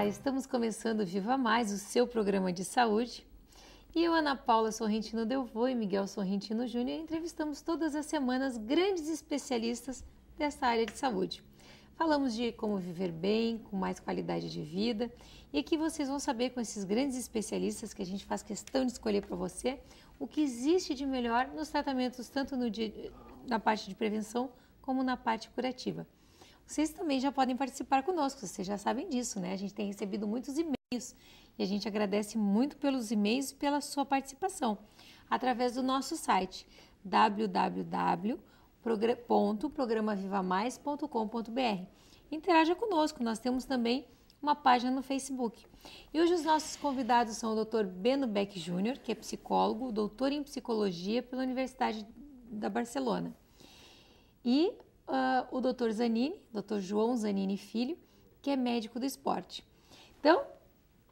Estamos começando o Viva Mais, o seu programa de saúde. E eu, Ana Paula Sorrentino Delvaux e Miguel Sorrentino Júnior, entrevistamos todas as semanas grandes especialistas dessa área de saúde. Falamos de como viver bem, com mais qualidade de vida. E aqui vocês vão saber com esses grandes especialistas que a gente faz questão de escolher para você o que existe de melhor nos tratamentos, tanto na parte de prevenção como na parte curativa. Vocês também já podem participar conosco, vocês já sabem disso, né? A gente tem recebido muitos e-mails e a gente agradece muito pelos e-mails e pela sua participação através do nosso site www.programavivamais.com.br. Interaja conosco, nós temos também uma página no Facebook. E hoje os nossos convidados são o Dr. Beno Beck Júnior, que é psicólogo, doutor em psicologia pela Universidade da Barcelona. E o Dr. Zanini, Dr. João Zanini Filho, que é médico do esporte. Então,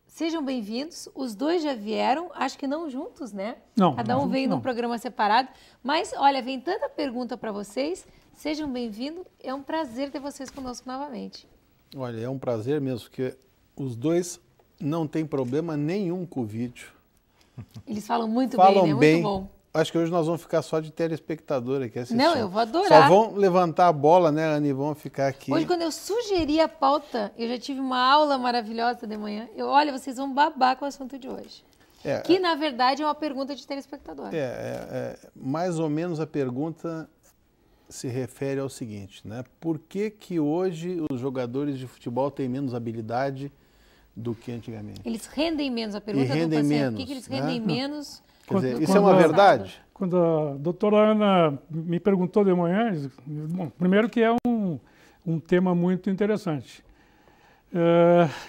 sejam bem-vindos. Os dois já vieram, acho que não juntos, né? Não. Cada um veio num programa separado. Mas, olha, vem tanta pergunta para vocês. Sejam bem-vindos. É um prazer ter vocês conosco novamente. Olha, é um prazer mesmo, porque os dois não têm problema nenhum com o vídeo. Eles falam muito bem, né? Muito bom. Acho que hoje nós vamos ficar só de telespectador aqui assistindo. Não, eu vou adorar. Só vão levantar a bola, né, Ana, e vão ficar aqui. Hoje, quando eu sugeri a pauta, eu já tive uma aula maravilhosa de manhã. Olha, vocês vão babar com o assunto de hoje. Que, na verdade, é uma pergunta de telespectador. Mais ou menos a pergunta se refere ao seguinte, né? Por que hoje os jogadores de futebol têm menos habilidade do que antigamente? Eles rendem menos. A pergunta rendem do paciente, menos, por que eles rendem menos? Quer dizer, isso é uma verdade? Quando a doutora Ana me perguntou de manhã, bom, primeiro que é um tema muito interessante.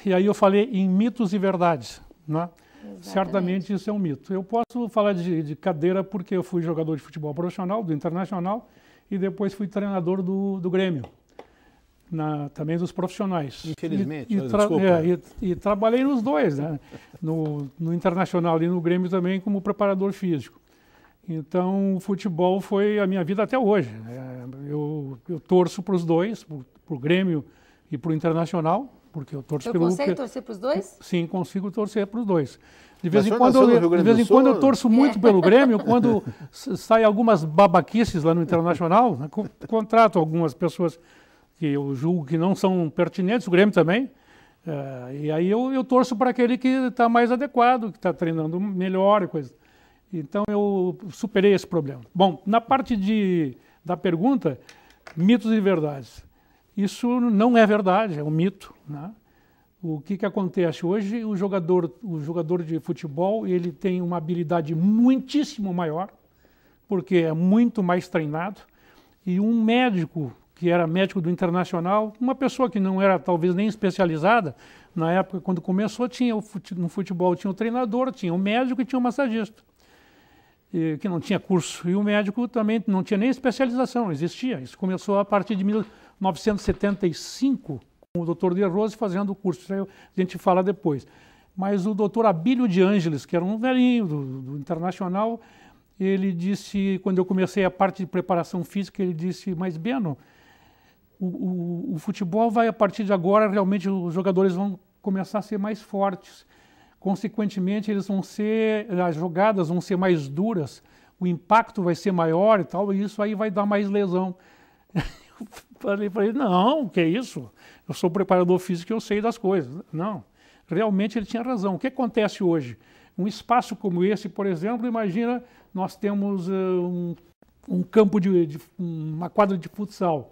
E aí eu falei em mitos e verdades, né? Certamente isso é um mito. Eu posso falar de cadeira porque eu fui jogador de futebol profissional, do Internacional, e depois fui treinador do Grêmio, também dos profissionais. Infelizmente, desculpa. E trabalhei nos dois, né? No Internacional e no Grêmio também como preparador físico. Então, o futebol foi a minha vida até hoje. Eu torço para os dois, para o Grêmio e para o Internacional, porque eu torço pelo... Você consegue torcer para os dois? Sim, consigo torcer para os dois. De vez em quando eu torço muito pelo Grêmio, quando saem algumas babaquices lá no Internacional, né? Contrato algumas pessoas que eu julgo que não são pertinentes, o Grêmio também, e aí eu torço para aquele que está mais adequado, que está treinando melhor e coisa. Então eu superei esse problema. Bom, na parte da pergunta, mitos e verdades. Isso não é verdade, é um mito, né? O que acontece hoje? O jogador de futebol, ele tem uma habilidade muitíssimo maior, porque é muito mais treinado, e um médico que era médico do Internacional, uma pessoa que não era talvez nem especializada, na época quando começou, no futebol tinha o treinador, tinha o médico e tinha o massagista, que não tinha curso. E o médico também não tinha nem especialização, existia. Isso começou a partir de 1975, com o Dr. De Rose fazendo o curso, isso aí a gente fala depois. Mas o Dr. Abílio de Ângeles, que era um velhinho do Internacional, ele disse, quando eu comecei a parte de preparação física, ele disse, mas Beno, o futebol vai, a partir de agora, realmente os jogadores vão começar a ser mais fortes. Consequentemente, as jogadas vão ser mais duras, o impacto vai ser maior e tal, e isso aí vai dar mais lesão. Eu falei, não, que é isso? Eu sou preparador físico e eu sei das coisas. Não, realmente ele tinha razão. O que acontece hoje? Um espaço como esse, por exemplo, imagina, nós temos um campo uma quadra de futsal.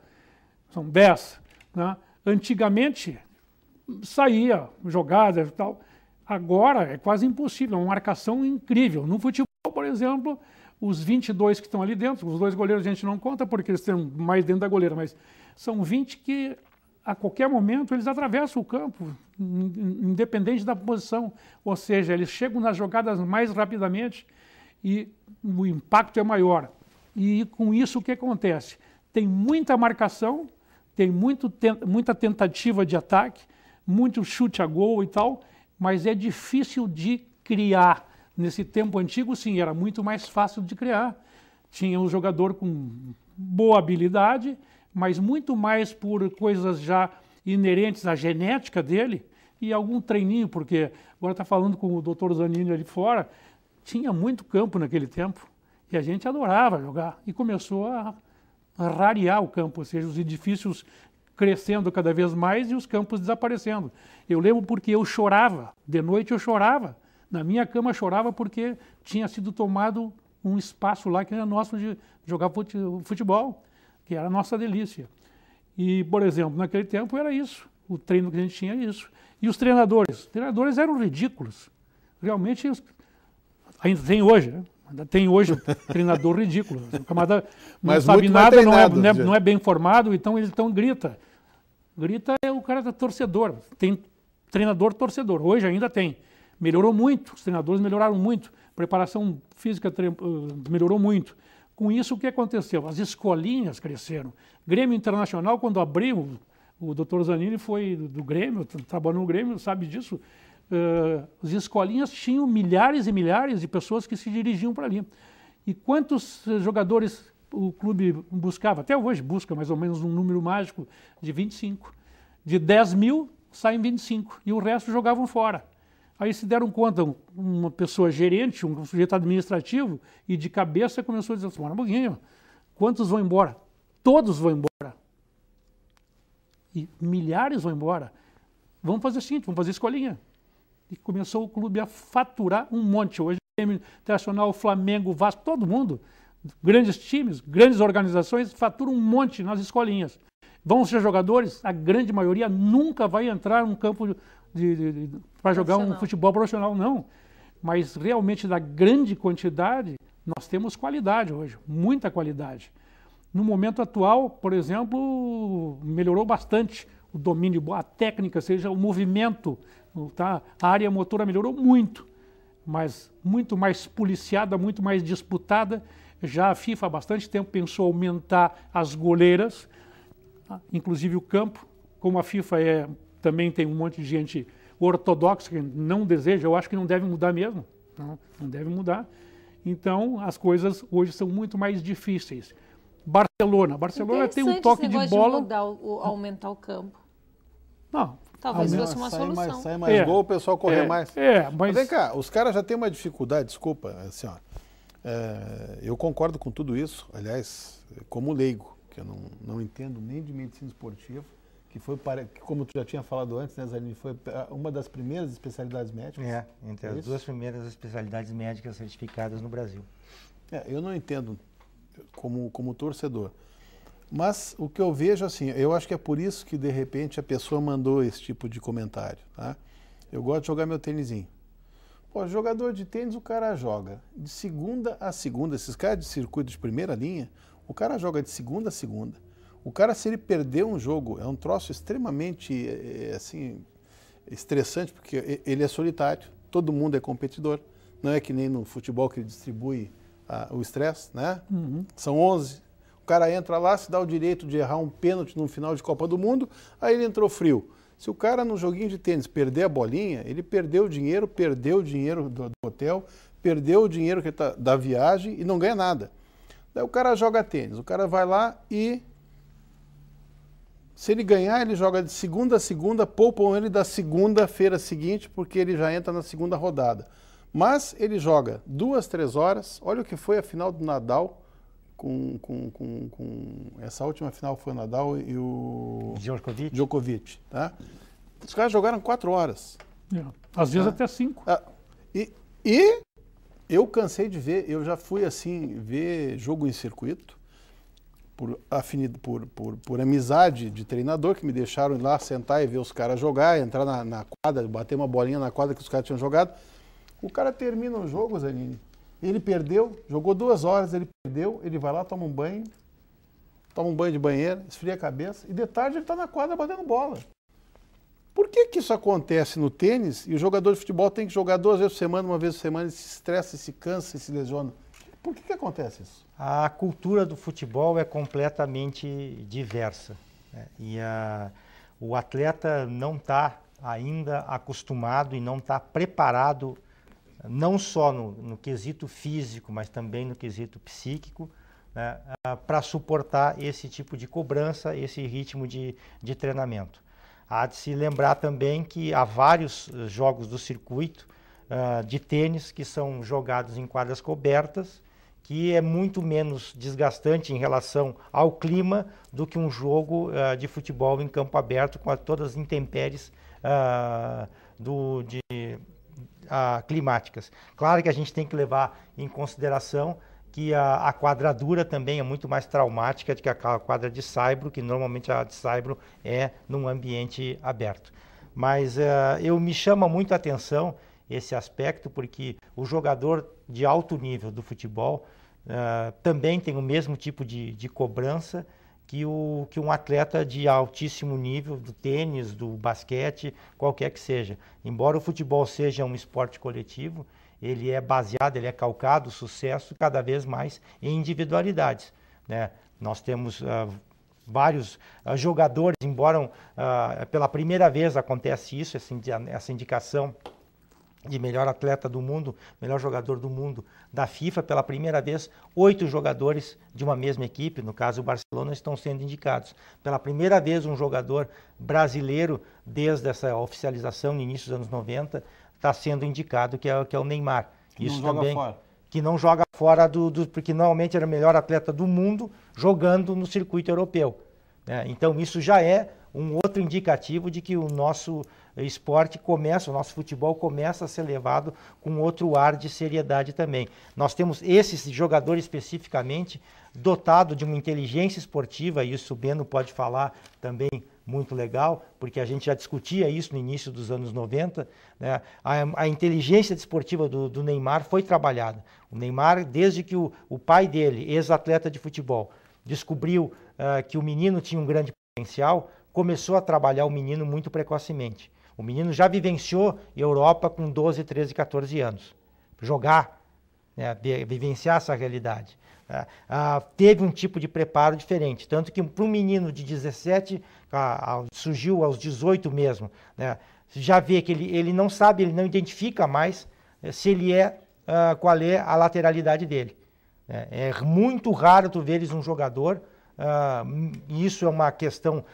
São 10, né? Antigamente saía jogada e tal. Agora é quase impossível, é uma marcação incrível. No futebol, por exemplo, os 22 que estão ali dentro, os dois goleiros a gente não conta porque eles estão mais dentro da goleira, mas são 20 que a qualquer momento eles atravessam o campo, independente da posição. Ou seja, eles chegam nas jogadas mais rapidamente e o impacto é maior. E com isso o que acontece? Tem muita marcação, tem muita tentativa de ataque, muito chute a gol e tal, mas é difícil de criar. Nesse tempo antigo, sim, era muito mais fácil de criar. Tinha um jogador com boa habilidade, mas muito mais por coisas já inerentes à genética dele, e algum treininho, porque agora está falando com o doutor Zanini ali fora, tinha muito campo naquele tempo e a gente adorava jogar e começou a rarear o campo, ou seja, os edifícios crescendo cada vez mais e os campos desaparecendo. Eu lembro porque eu chorava, de noite eu chorava, na minha cama chorava porque tinha sido tomado um espaço lá que era nosso de jogar futebol, que era a nossa delícia. E, por exemplo, naquele tempo era isso, o treino que a gente tinha era isso. E os treinadores eram ridículos. Realmente, ainda tem hoje, né? Ainda tem hoje treinador ridículo. O camarada não sabe nada, não é bem formado, então ele grita. Grita é o cara torcedor. Tem treinador torcedor. Hoje ainda tem. Melhorou muito, os treinadores melhoraram muito. Preparação física melhorou muito. Com isso, o que aconteceu? As escolinhas cresceram. Grêmio Internacional, quando abriu, o doutor Zanini foi do Grêmio, trabalhou no Grêmio, sabe disso. As escolinhas tinham milhares e milhares de pessoas que se dirigiam para ali. E quantos jogadores o clube buscava? Até hoje busca mais ou menos um número mágico de 25. De 10 mil, saem 25. E o resto jogavam fora. Aí se deram conta, uma pessoa gerente, um sujeito administrativo, e de cabeça começou a dizer, um pouquinho, quantos vão embora? Todos vão embora. E milhares vão embora. Vamos fazer o seguinte, vamos fazer escolinha. E começou o clube a faturar um monte. Hoje, Grêmio Internacional, Flamengo, Vasco, todo mundo, grandes times, grandes organizações, faturam um monte nas escolinhas. Vão ser jogadores, a grande maioria nunca vai entrar num campo para jogar um futebol profissional, não. Mas realmente, da grande quantidade, nós temos qualidade hoje, muita qualidade. No momento atual, por exemplo, melhorou bastante o domínio, a técnica, seja o movimento, tá? A área motora melhorou muito, mas muito mais policiada, muito mais disputada. Já a FIFA há bastante tempo pensou aumentar as goleiras, inclusive o campo. Como a FIFA também tem um monte de gente ortodoxa que não deseja, eu acho que não deve mudar mesmo, não deve mudar. Então, as coisas hoje são muito mais difíceis. Barcelona tem um toque de bola. De aumentar o campo. Não. Talvez fosse uma solução. Sai mais gol, o pessoal correr mais. Mas vem cá, os caras já têm uma dificuldade, desculpa, assim, ó, eu concordo com tudo isso, aliás, como leigo, que eu não entendo nem de medicina esportiva, que foi, como tu já tinha falado antes, né, Zanini, foi uma das primeiras especialidades médicas. Entre as duas primeiras especialidades médicas certificadas no Brasil. Eu não entendo como torcedor. Mas o que eu vejo, assim, eu acho que é por isso que, de repente, a pessoa mandou esse tipo de comentário, tá? Eu gosto de jogar meu tênisinho. Pô, jogador de tênis, o cara joga de segunda a segunda. Esses caras de circuito de primeira linha, o cara joga de segunda a segunda. O cara, se ele perder um jogo, é um troço extremamente, assim, estressante, porque ele é solitário, todo mundo é competidor. Não é que nem no futebol que ele distribui o estresse, né? Uhum. São 11. O cara entra lá, se dá o direito de errar um pênalti no final de Copa do Mundo, aí ele entrou frio. Se o cara no joguinho de tênis perder a bolinha, ele perdeu o dinheiro do hotel, perdeu o dinheiro da viagem e não ganha nada. Daí o cara joga tênis, o cara vai lá e, se ele ganhar, ele joga de segunda a segunda, poupam ele da segunda-feira seguinte, porque ele já entra na segunda rodada. Mas ele joga 2, 3 horas, olha o que foi a final do Nadal, essa última final foi o Nadal e o Djokovic, tá? Os caras jogaram 4 horas. Às vezes até 5. E eu cansei de ver, eu já fui assim, ver jogo em circuito, por amizade de treinador, que me deixaram ir lá sentar e ver os caras jogar, entrar na quadra, bater uma bolinha na quadra que os caras tinham jogado. O cara termina o jogo, Zanini, ele perdeu, jogou 2 horas, ele perdeu, ele vai lá, toma um banho de banheiro, esfria a cabeça, e de tarde ele está na quadra batendo bola. Por que isso acontece no tênis e o jogador de futebol tem que jogar 2 vezes por semana, 1 vez por semana, e se estressa, se cansa, se lesiona? Por que acontece isso? A cultura do futebol é completamente diversa, né? E o atleta não está ainda acostumado e não está preparado, não só no quesito físico, mas também no quesito psíquico, né, para suportar esse tipo de cobrança, esse ritmo de treinamento. há de se lembrar também que há vários jogos do circuito de tênis que são jogados em quadras cobertas, que é muito menos desgastante em relação ao clima do que um jogo de futebol em campo aberto com todas as intempéries climáticas. Claro que a gente tem que levar em consideração que a quadradura também é muito mais traumática do que a quadra de saibro, que normalmente a de saibro é num ambiente aberto. Mas me chama muito a atenção esse aspecto, porque o jogador de alto nível do futebol também tem o mesmo tipo de cobrança que um atleta de altíssimo nível, do tênis, do basquete, qualquer que seja. Embora o futebol seja um esporte coletivo, ele é baseado, ele é calcado, o sucesso cada vez mais em individualidades, né? Nós temos vários jogadores, embora pela primeira vez acontece isso, essa indicação de melhor atleta do mundo, melhor jogador do mundo da FIFA, pela primeira vez 8 jogadores de uma mesma equipe, no caso o Barcelona, estão sendo indicados. Pela primeira vez um jogador brasileiro, desde essa oficialização no início dos anos 90, está sendo indicado, que é o Neymar. Isso também, que não joga fora porque normalmente era o melhor atleta do mundo jogando no circuito europeu, né? Então isso já é um outro indicativo de que o nosso esporte o nosso futebol começa a ser levado com outro ar de seriedade também. Nós temos esse jogador especificamente dotado de uma inteligência esportiva, e isso o Beno pode falar também muito legal, porque a gente já discutia isso no início dos anos 90, né? A inteligência desportiva do Neymar foi trabalhada. O Neymar, desde que o pai dele, ex-atleta de futebol, descobriu que o menino tinha um grande potencial, começou a trabalhar o menino muito precocemente. O menino já vivenciou Europa com 12, 13, 14 anos. Jogar, né, vivenciar essa realidade. Teve um tipo de preparo diferente, tanto que para um menino de 17, surgiu aos 18 mesmo, né, já vê que ele não sabe, ele não identifica mais se ele qual é a lateralidade dele. É muito raro tu veres um jogador, isso é uma questão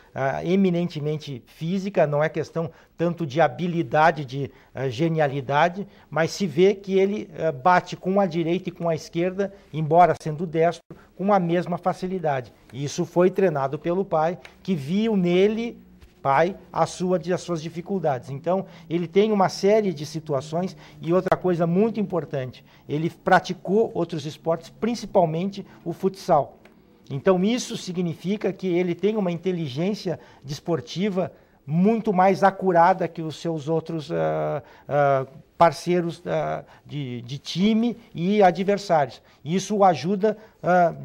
eminentemente física, não é questão tanto de habilidade, de genialidade, mas se vê que ele bate com a direita e com a esquerda, embora sendo destro, com a mesma facilidade. Isso foi treinado pelo pai, que viu nele, pai, as suas dificuldades. Então, ele tem uma série de situações, e outra coisa muito importante, ele praticou outros esportes, principalmente o futsal. Então, isso significa que ele tem uma inteligência desportiva muito mais acurada que os seus outros parceiros de time e adversários. Isso o ajuda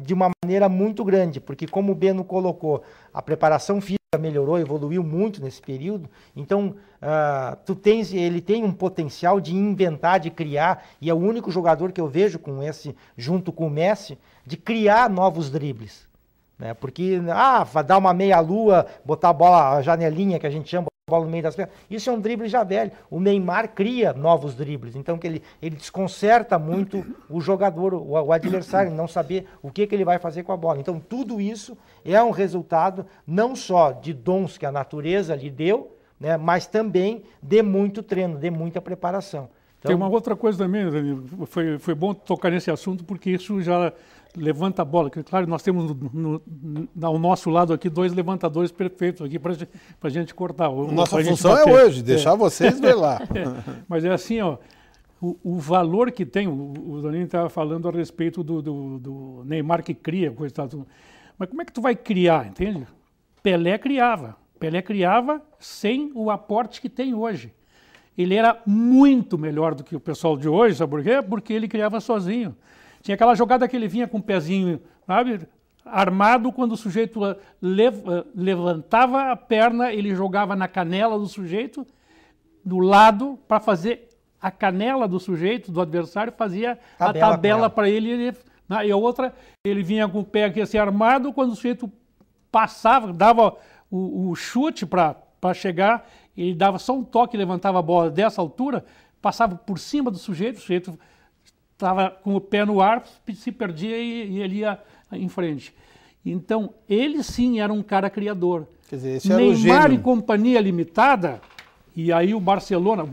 de uma maneira muito grande, porque, como o Beno colocou, a preparação física melhorou, evoluiu muito nesse período. Então, ele tem um potencial de inventar, de criar, e é o único jogador que eu vejo junto com o Messi, de criar novos dribles, né? Porque vai dar uma meia-lua, botar a bola, a janelinha que a gente chama, botar a bola no meio das pernas, isso é um drible já velho. O Neymar cria novos dribles, então que ele desconcerta muito o jogador, o adversário, não saber o que ele vai fazer com a bola. Então tudo isso é um resultado não só de dons que a natureza lhe deu, né, mas também de muito treino, de muita preparação. Então, tem uma outra coisa também, Danilo, foi bom tocar nesse assunto, porque isso já levanta a bola. Claro, nós temos ao nosso lado aqui 2 levantadores perfeitos aqui para a gente cortar. Nossa função é hoje, deixar vocês ver lá. Mas é assim, ó, o valor que tem, o Danilo estava falando a respeito do Neymar que cria, coisa e tal. Mas como é que tu vai criar, entende? Pelé criava sem o aporte que tem hoje. Ele era muito melhor do que o pessoal de hoje, sabe por quê? Porque ele criava sozinho. Tinha aquela jogada que ele vinha com o pezinho, sabe, armado, quando o sujeito levantava a perna, ele jogava na canela do sujeito, do lado, para fazer a canela do sujeito, do adversário, fazia a tabela para ele. E a outra, ele vinha com o pé aqui assim armado, quando o sujeito passava, dava o chute para chegar, ele dava só um toque, levantava a bola dessa altura, passava por cima do sujeito, o sujeito estava com o pé no ar, se perdia e ele ia em frente. Então, ele sim era um cara criador. Quer dizer, esse era o Neymar gênio. e Companhia Limitada, e aí o Barcelona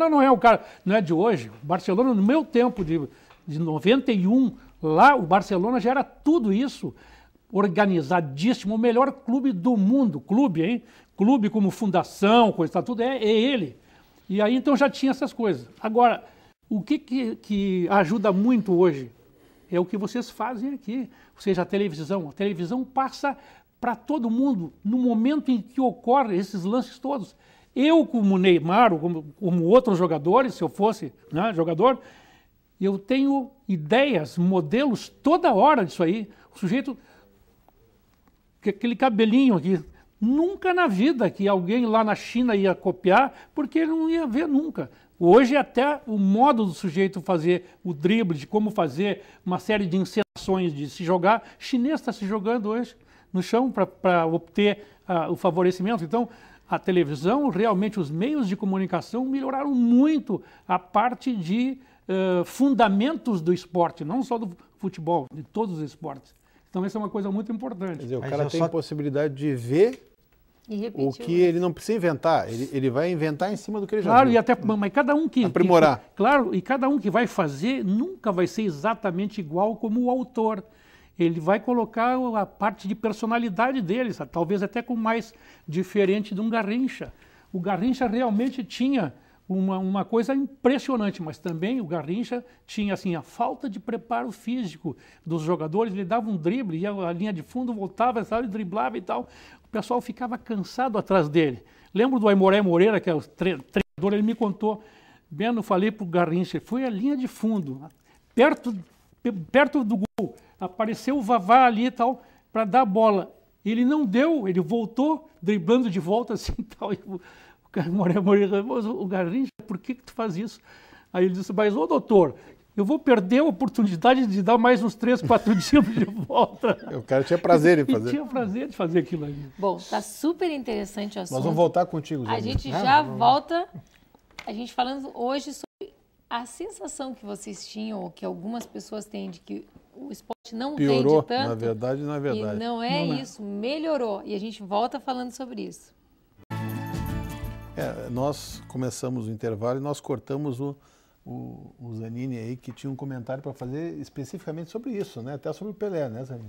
não é o cara, não é de hoje. O Barcelona, no meu tempo de 91, lá o Barcelona já era tudo isso, organizadíssimo, o melhor clube do mundo, clube como fundação, coisa, tá, tudo, é ele. E aí então já tinha essas coisas. Agora, o que ajuda muito hoje é o que vocês fazem aqui, ou seja, a televisão passa para todo mundo no momento em que ocorrem esses lances todos. Eu, como Neymar, ou como outros jogadores, se eu fosse, né, jogador, eu tenho ideias, modelos toda hora disso aí. O sujeito, aquele cabelinho aqui, nunca na vida que alguém lá na China ia copiar, porque ele não ia ver nunca. Hoje até o modo do sujeito fazer o drible, de como fazer uma série de encenações de se jogar, chinês está se jogando hoje no chão para obter o favorecimento. Então, a televisão, realmente os meios de comunicação melhoraram muito a parte de fundamentos do esporte, não só do futebol, de todos os esportes. Então, essa é uma coisa muito importante. Quer dizer, o cara tem possibilidade de ver o que ele não precisa inventar. Ele vai inventar em cima do que ele já viu. Claro, e até, mas cada um que... Aprimorar. Claro, e cada um que vai fazer nunca vai ser exatamente igual como o autor. Ele vai colocar a parte de personalidade dele, sabe? Talvez até com mais diferente de um Garrincha. O Garrincha realmente tinha uma coisa impressionante, mas também o Garrincha tinha assim, a falta de preparo físico dos jogadores. Ele dava um drible, ia à linha de fundo, voltava, sabe, driblava e tal. O pessoal ficava cansado atrás dele. Lembro do Aimoré Moreira, que é o treinador, ele me contou, Beno, falei para o Garrincha, foi à linha de fundo, perto do gol, apareceu o Vavá ali e tal, para dar a bola. Ele não deu, ele voltou, driblando de volta assim e tal. E o Aimoré Moreira, o Garrincha, por que tu faz isso? Aí ele disse, mas ô doutor, eu vou perder a oportunidade de dar mais uns 3, 4 dias de volta. O cara tinha prazer em fazer. Tinha prazer de fazer aquilo ali. Bom, tá super interessante o assunto. Nós vamos voltar contigo, Zé. A gente já volta, a gente falando hoje sobre a sensação que vocês tinham, ou que algumas pessoas têm, de que o esporte não Piorou, rende tanto. na verdade, não é verdade. E não é isso, melhorou. E a gente volta falando sobre isso. Nós começamos o intervalo e nós cortamos o Zanini aí, que tinha um comentário para fazer especificamente sobre isso, né? Até sobre o Pelé, né, Zanini?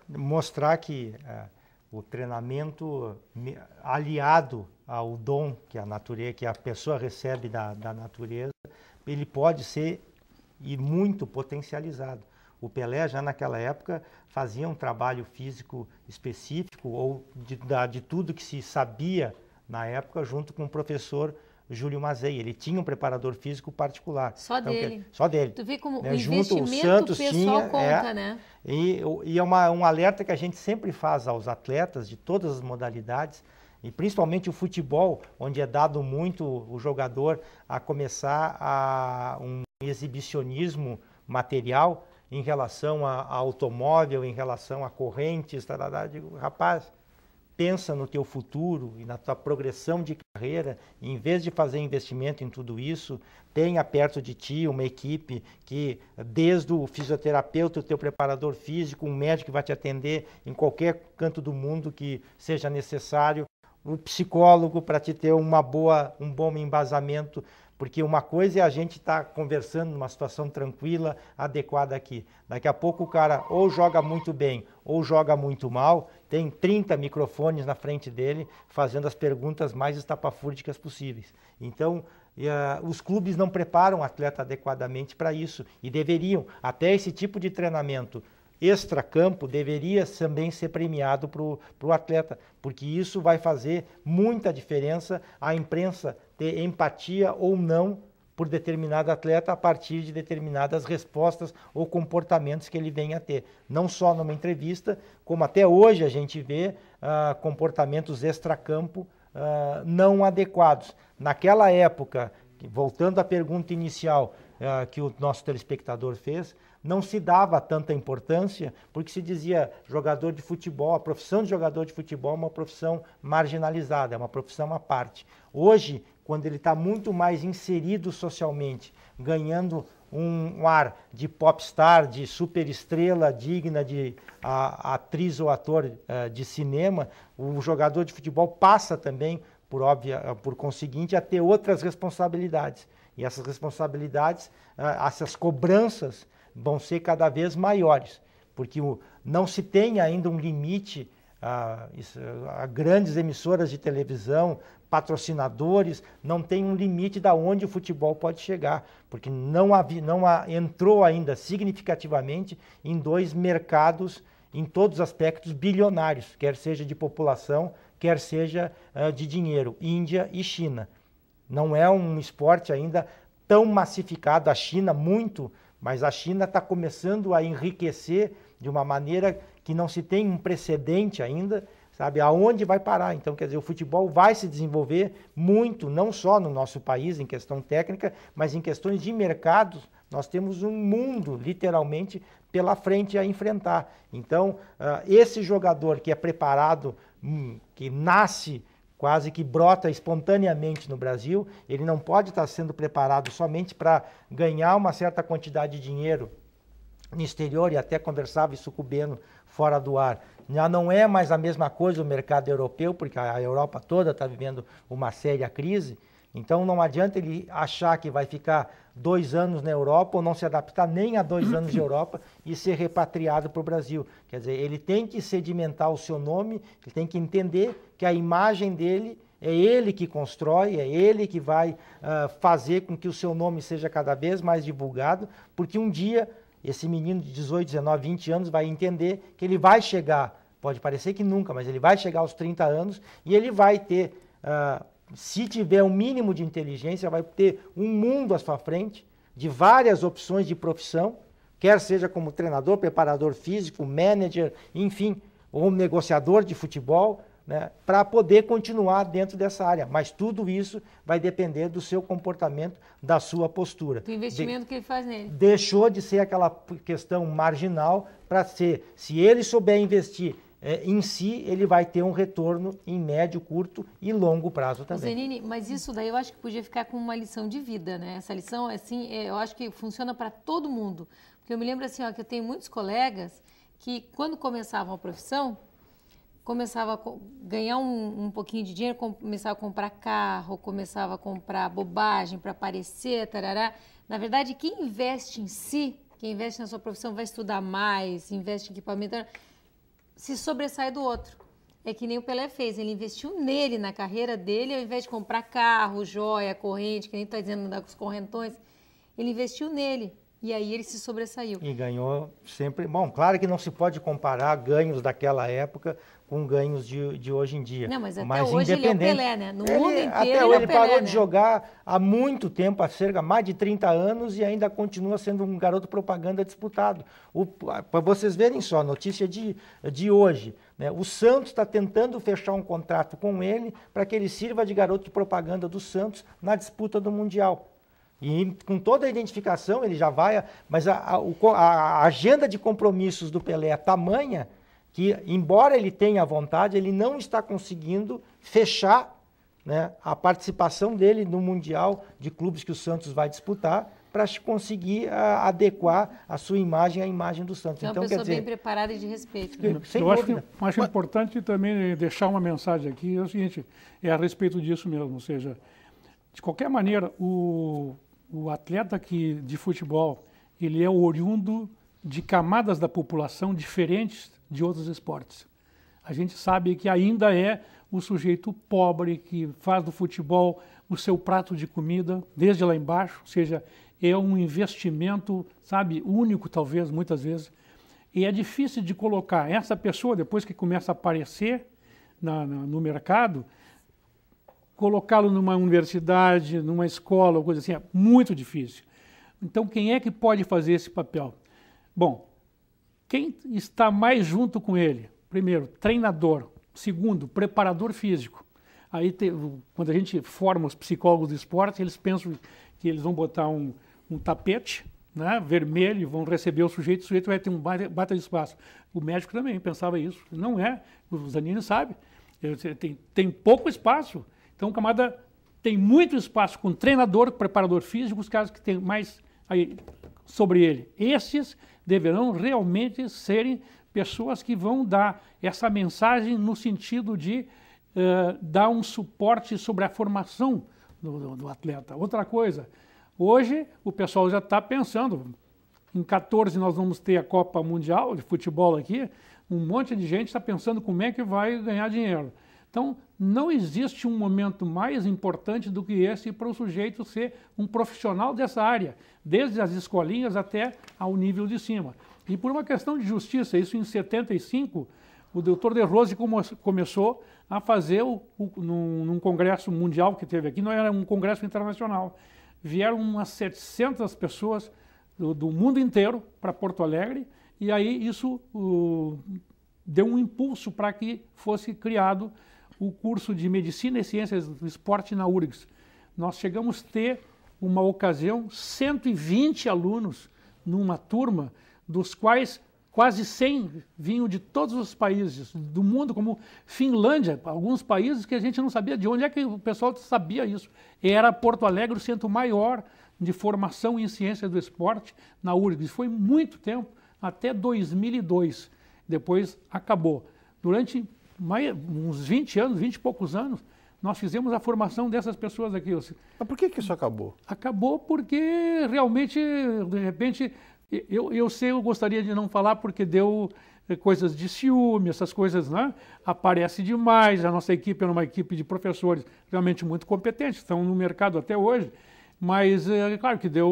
Mostrar que o treinamento aliado ao dom que a natureza, que a pessoa recebe da natureza, ele pode ser e muito potencializado. O Pelé já naquela época fazia um trabalho físico específico ou de tudo que se sabia na época, junto com o professor Júlio Mazei. Ele tinha um preparador físico particular. Só dele. Só dele. Tu vê como né? o Junto, investimento o Santos pessoal tinha, conta, né? E é um alerta que a gente sempre faz aos atletas de todas as modalidades, e principalmente o futebol, onde é dado muito o jogador a começar a um exibicionismo material em relação a automóvel, em relação a correntes, digo, rapaz, pensa no teu futuro e na tua progressão de carreira, e em vez de fazer investimento em tudo isso, tenha perto de ti uma equipe que, desde o fisioterapeuta, o teu preparador físico, um médico que vai te atender em qualquer canto do mundo que seja necessário, o psicólogo para te ter um bom embasamento, porque uma coisa é a gente estar conversando numa situação tranquila, adequada aqui. Daqui a pouco o cara ou joga muito bem ou joga muito mal, tem 30 microfones na frente dele fazendo as perguntas mais estapafúrdias possíveis. Então, os clubes não preparam o atleta adequadamente para isso e deveriam. Até esse tipo de treinamento extracampo deveria também ser premiado para o atleta, porque isso vai fazer muita diferença a imprensa ter empatia ou não por determinado atleta a partir de determinadas respostas ou comportamentos que ele venha a ter. Não só numa entrevista, como até hoje a gente vê comportamentos extracampo não adequados. Naquela época, voltando à pergunta inicial que o nosso telespectador fez, não se dava tanta importância, porque se dizia jogador de futebol, a profissão de jogador de futebol é uma profissão marginalizada, é uma profissão à parte. Hoje, quando ele está muito mais inserido socialmente, ganhando um ar de popstar, de superestrela digna de atriz ou ator de cinema, o jogador de futebol passa também, por conseguinte, a ter outras responsabilidades. E essas responsabilidades, essas cobranças vão ser cada vez maiores, porque não se tem ainda um limite a grandes emissoras de televisão, patrocinadores, não tem um limite da onde o futebol pode chegar, porque não entrou ainda significativamente em 2 mercados, em todos os aspectos, bilionários, quer seja de população, quer seja de dinheiro, Índia e China. Não é um esporte ainda tão massificado, a China muito, mas a China está começando a enriquecer de uma maneira que não se tem um precedente ainda, sabe, aonde vai parar. Então, quer dizer, o futebol vai se desenvolver muito, não só no nosso país, em questão técnica, mas em questões de mercados. Nós temos um mundo, literalmente, pela frente a enfrentar. Então, esse jogador que é preparado, que nasce, quase que brota espontaneamente no Brasil, ele não pode estar sendo preparado somente para ganhar uma certa quantidade de dinheiro no exterior, e até conversava isso com o Beno fora do ar. Já não é mais a mesma coisa o mercado europeu, porque a Europa toda está vivendo uma séria crise. Então não adianta ele achar que vai ficar 2 anos na Europa ou não se adaptar nem a 2 anos de Europa e ser repatriado para o Brasil. Quer dizer, ele tem que sedimentar o seu nome, ele tem que entender que a imagem dele é ele que constrói, é ele que vai fazer com que o seu nome seja cada vez mais divulgado, porque um dia esse menino de 18, 19, 20 anos vai entender que ele vai chegar, pode parecer que nunca, mas ele vai chegar aos 30 anos e ele vai ter, se tiver um mínimo de inteligência, vai ter um mundo à sua frente, de várias opções de profissão, quer seja como treinador, preparador físico, manager, enfim, ou negociador de futebol, né, para poder continuar dentro dessa área. Mas tudo isso vai depender do seu comportamento, da sua postura. Do investimento que ele faz nele. Deixou de ser aquela questão marginal para ser, se ele souber investir em si, ele vai ter um retorno em médio, curto e longo prazo também. Zenini, mas isso daí eu acho que podia ficar como uma lição de vida, né? Essa lição, assim, eu acho que funciona para todo mundo. Porque eu me lembro assim, ó, que eu tenho muitos colegas que, quando começavam a profissão, começava a ganhar um pouquinho de dinheiro, começava a comprar carro, começava a comprar bobagem para aparecer, tarará. Na verdade, quem investe em si, quem investe na sua profissão, vai estudar mais, investe em equipamento, se sobressai do outro. É que nem o Pelé fez, ele investiu nele, na carreira dele, ao invés de comprar carro, joia, corrente, que nem está dizendo andar com os correntões, ele investiu nele. E aí ele se sobressaiu. E ganhou sempre... Bom, claro que não se pode comparar ganhos daquela época com ganhos de hoje em dia. Não, mas até hoje ele é o Pelé, né? No mundo inteiro até ele é o Pelé, parou de jogar há muito tempo, há cerca mais de 30 anos, e ainda continua sendo um garoto propaganda disputado. Para vocês verem só, notícia de hoje, né? O Santos está tentando fechar um contrato com ele para que ele sirva de garoto de propaganda do Santos na disputa do Mundial. E com toda a identificação ele já vai... Mas a agenda de compromissos do Pelé é tamanha que, embora ele tenha vontade, ele não está conseguindo fechar, né, a participação dele no Mundial de clubes que o Santos vai disputar para conseguir adequar a sua imagem à imagem do Santos. É uma pessoa bem preparada e de respeito. Né? Eu acho importante também deixar uma mensagem aqui, é o seguinte, é a respeito disso mesmo, ou seja, de qualquer maneira, o atleta de futebol, ele é oriundo de camadas da população diferentes de outros esportes. A gente sabe que ainda é o sujeito pobre que faz do futebol o seu prato de comida, desde lá embaixo, ou seja, é um investimento, sabe, único talvez, muitas vezes. E é difícil de colocar essa pessoa, depois que começa a aparecer no mercado, colocá-lo numa universidade, numa escola, coisa assim, é muito difícil. Então, quem é que pode fazer esse papel? Bom, quem está mais junto com ele? Primeiro, treinador. Segundo, preparador físico. Aí, quando a gente forma os psicólogos do esporte, eles pensam que eles vão botar um tapete, né, vermelho, vão receber o sujeito vai ter um baita de espaço. O médico também pensava isso. Não é, o Zanini sabe. Tem pouco espaço. Então o camarada tem muito espaço com treinador, preparador físico, os caras que tem mais aí sobre ele. Esses deverão realmente serem pessoas que vão dar essa mensagem no sentido de dar um suporte sobre a formação do atleta. Outra coisa, hoje o pessoal já está pensando, em 14 nós vamos ter a Copa Mundial de Futebol aqui, um monte de gente está pensando como é que vai ganhar dinheiro. Então, não existe um momento mais importante do que esse para o sujeito ser um profissional dessa área, desde as escolinhas até ao nível de cima. E por uma questão de justiça, isso em 75, o Dr. De Rose começou a fazer num congresso mundial que teve aqui, não era um congresso internacional. Vieram umas 700 pessoas do mundo inteiro para Porto Alegre, e aí isso deu um impulso para que fosse criado o curso de Medicina e Ciências do Esporte na URGS. Nós chegamos a ter uma ocasião, 120 alunos numa turma, dos quais quase 100 vinham de todos os países do mundo, como Finlândia, alguns países que a gente não sabia de onde é que o pessoal sabia isso. Era Porto Alegre o centro maior de formação em ciências do esporte na URGS. Foi muito tempo, até 2002. Depois acabou. Durante uns 20 anos, 20 e poucos anos, nós fizemos a formação dessas pessoas aqui. Mas por que isso acabou? Acabou porque realmente, de repente, eu gostaria de não falar porque deu coisas de ciúme, essas coisas, né? Aparece demais. A nossa equipe era uma equipe de professores realmente muito competentes, estão no mercado até hoje, mas é claro que deu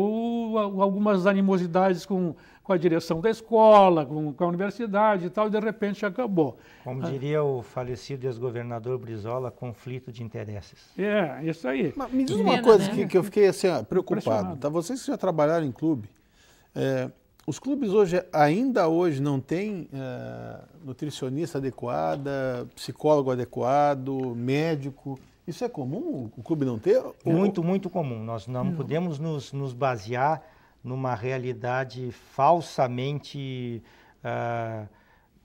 algumas animosidades com a direção da escola, com a universidade e tal, e de repente acabou. Como diria o falecido ex-governador Brizola, conflito de interesses. É, isso aí. Mas me diz uma coisa que eu fiquei assim, preocupado. Tá? Vocês que já trabalharam em clube, os clubes ainda hoje não têm nutricionista adequada, psicólogo adequado, médico. Isso é comum o clube não ter? Muito, muito comum. Nós não podemos nos basear numa realidade falsamente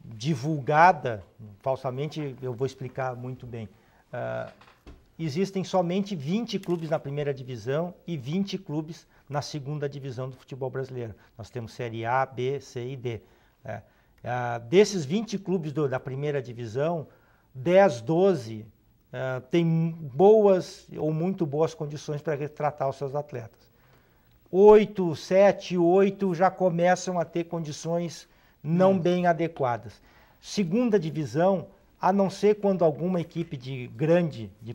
divulgada. Falsamente, eu vou explicar muito bem. Existem somente 20 clubes na primeira divisão e 20 clubes na segunda divisão do futebol brasileiro. Nós temos Série A, B, C e D. Desses 20 clubes da primeira divisão, 10, 12 têm boas ou muito boas condições para retratar os seus atletas. 8, 7, 8 já começam a ter condições não bem adequadas. Segunda divisão, a não ser quando alguma equipe de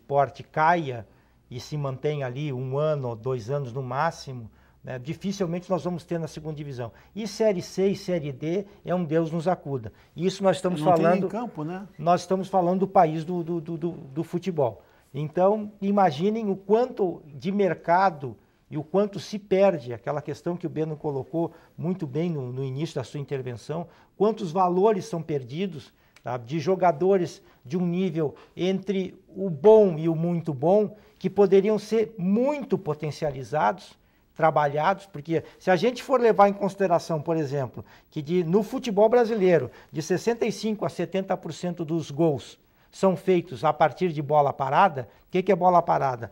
porte caia e se mantém ali 1 ano ou 2 anos no máximo, né, dificilmente nós vamos ter na segunda divisão. E Série C e Série D é um Deus nos acuda. Isso nós estamos falando. Tem em campo, né? Nós estamos falando do país do futebol. Então, imaginem o quanto de mercado e o quanto se perde, aquela questão que o Beno colocou muito bem no início da sua intervenção, quantos valores são perdidos, sabe, de jogadores de um nível entre o bom e o muito bom, que poderiam ser muito potencializados, trabalhados, porque se a gente for levar em consideração, por exemplo, que no futebol brasileiro, de 65% a 70% dos gols são feitos a partir de bola parada. O que é bola parada?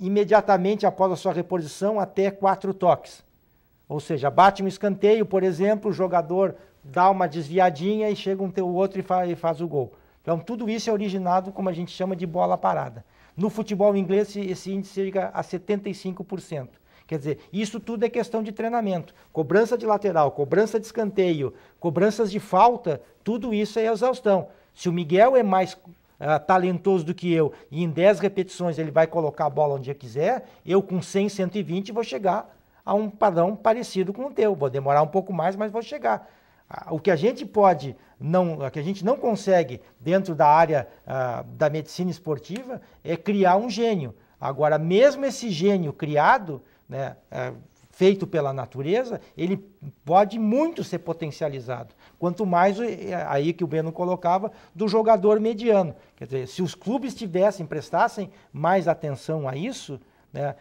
Imediatamente após a sua reposição, até 4 toques. Ou seja, bate um escanteio, por exemplo, o jogador dá uma desviadinha e chega o outro e faz o gol. Então, tudo isso é originado, como a gente chama, de bola parada. No futebol inglês, esse índice chega a 75%. Quer dizer, isso tudo é questão de treinamento. Cobrança de lateral, cobrança de escanteio, cobranças de falta, tudo isso é exaustão. Se o Miguel é mais talentoso do que eu e em 10 repetições ele vai colocar a bola onde eu quiser, eu com 100, 120 vou chegar a um padrão parecido com o teu. Vou demorar um pouco mais, mas vou chegar. O que a gente o que a gente não consegue dentro da área da medicina esportiva é criar um gênio. Agora, mesmo esse gênio criado, né, feito pela natureza, ele pode muito ser potencializado. Quanto mais, aí que o Beno colocava, do jogador mediano. Quer dizer, se os clubes prestassem mais atenção a isso, né,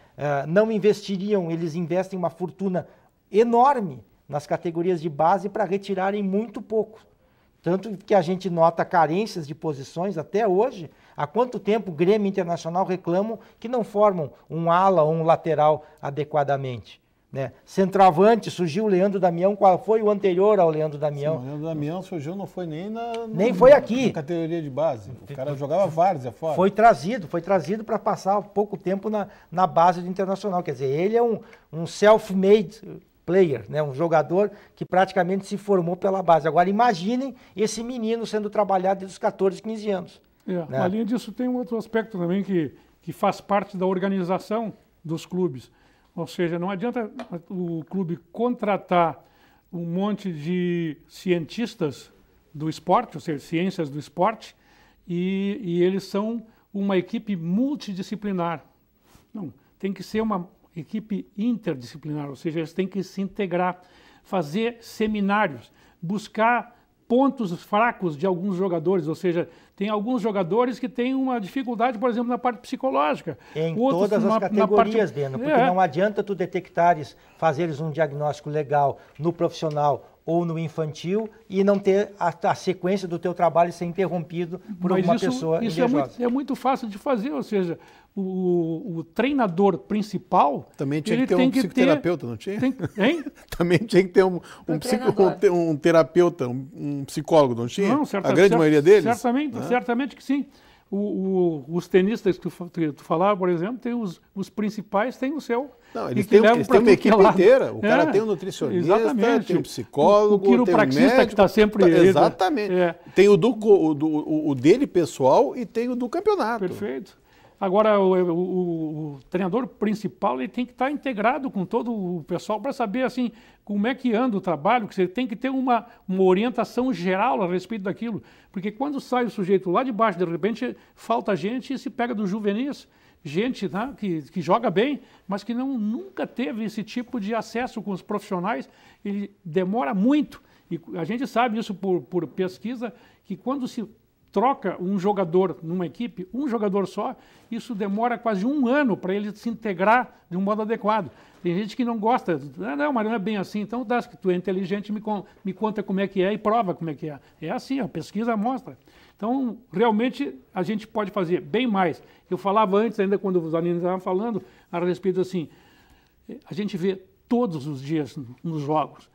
não investiriam, eles investem uma fortuna enorme nas categorias de base para retirarem muito pouco. Tanto que a gente nota carências de posições até hoje. Há quanto tempo o Grêmio Internacional reclamam que não formam um ala ou um lateral adequadamente? Né? Centroavante, surgiu o Leandro Damião. Qual foi o anterior ao Leandro Damião? Sim, o Leandro Damião surgiu, não foi nem foi aqui. Na categoria de base. O cara jogava várzea fora. Foi trazido para passar pouco tempo na base do Internacional. Quer dizer, ele é um self-made player, né? Um jogador que praticamente se formou pela base. Agora imaginem esse menino sendo trabalhado desde os 14, 15 anos. Né? Além disso, tem um outro aspecto também que faz parte da organização dos clubes. Ou seja, não adianta o clube contratar um monte de cientistas do esporte, ou seja, ciências do esporte, e eles são uma equipe multidisciplinar. Não, tem que ser uma equipe interdisciplinar, ou seja, eles têm que se integrar, fazer seminários, buscar pontos fracos de alguns jogadores, ou seja, tem alguns jogadores que têm uma dificuldade, por exemplo, na parte psicológica. Em todas as categorias, Deno, porque não adianta tu detectares, fazeres um diagnóstico legal no profissional ou no infantil e não ter a sequência do teu trabalho ser interrompido por alguma pessoa invejosa. Isso é muito fácil de fazer, ou seja, o treinador principal... Também tinha que ter um psicoterapeuta, não tinha? Hein? Também tinha que ter um terapeuta, um psicólogo, não tinha? Não, a grande maioria deles? Certamente que sim. Os tenistas que tu falava, por exemplo, tem os principais, tem o seu. Não, eles têm uma equipe inteira. O cara tem um nutricionista, exatamente. Tem um psicólogo, o quiropraxista tem um médico, que está sempre... Exatamente. Tem o dele pessoal e tem o do campeonato. Perfeito. Agora, o treinador principal ele tem que estar integrado com todo o pessoal para saber assim, como é que anda o trabalho, que você tem que ter uma orientação geral a respeito daquilo. Porque quando sai o sujeito lá de baixo, de repente falta gente e se pega dos juvenis, gente, né, que joga bem, mas que nunca teve esse tipo de acesso com os profissionais, ele demora muito. E a gente sabe isso por pesquisa, que quando se troca um jogador numa equipe, um jogador só, isso demora quase 1 ano para ele se integrar de um modo adequado. Tem gente que não gosta, não, mas não é bem assim, então que tu é inteligente, me conta como é que é e prova como é que é. É assim, a pesquisa mostra. Então, realmente, a gente pode fazer bem mais. Eu falava antes, ainda quando os alunos estavam falando, a respeito assim, a gente vê todos os dias nos jogos.